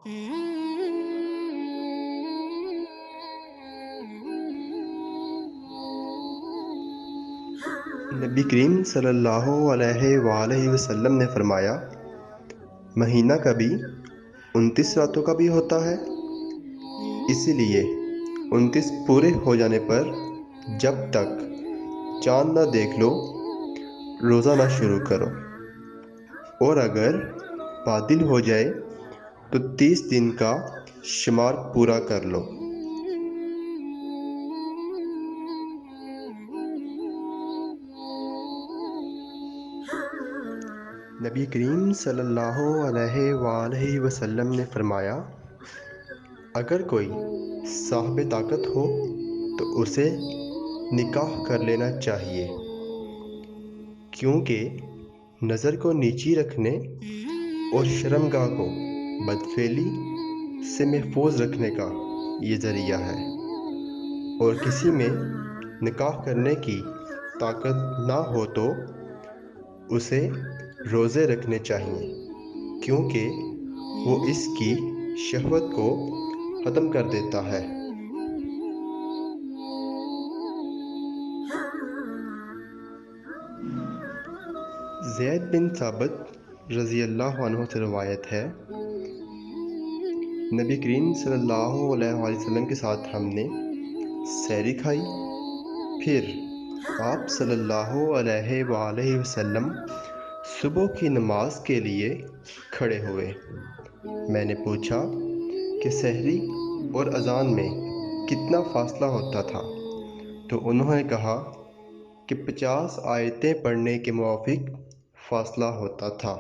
نبی کریم صلی اللہ علیہ وآلہ وسلم نے فرمایا، مہینہ کبھی 29 راتوں کا بھی ہوتا ہے، اسی لیے 29 پورے ہو جانے پر جب تک چاند نہ دیکھ لو روزہ نہ شروع کرو، اور اگر بادل ہو جائے تو 30 دن کا شمار پورا کر لو۔ نبی کریم صلی اللہ علیہ وآلہ وسلم نے فرمایا، اگر کوئی صاحب طاقت ہو تو اسے نکاح کر لینا چاہیے، کیونکہ نظر کو نیچی رکھنے اور شرمگاہ کو بدفعلی سے محفوظ رکھنے کا یہ ذریعہ ہے، اور کسی میں نکاح کرنے کی طاقت نہ ہو تو اسے روزے رکھنے چاہیے، کیونکہ وہ اس کی شہوت کو ختم کر دیتا ہے۔ زید بن ثابت رضی اللہ عنہ سے روایت ہے، نبی کریم صلی اللہ علیہ وآلہ وسلم کے ساتھ ہم نے سحری کھائی، پھر آپ صلی اللہ علیہ وآلہ وسلم صبح کی نماز کے لیے کھڑے ہوئے۔ میں نے پوچھا کہ سحری اور اذان میں کتنا فاصلہ ہوتا تھا، تو انہوں نے کہا کہ 50 آیتیں پڑھنے کے موافق فاصلہ ہوتا تھا۔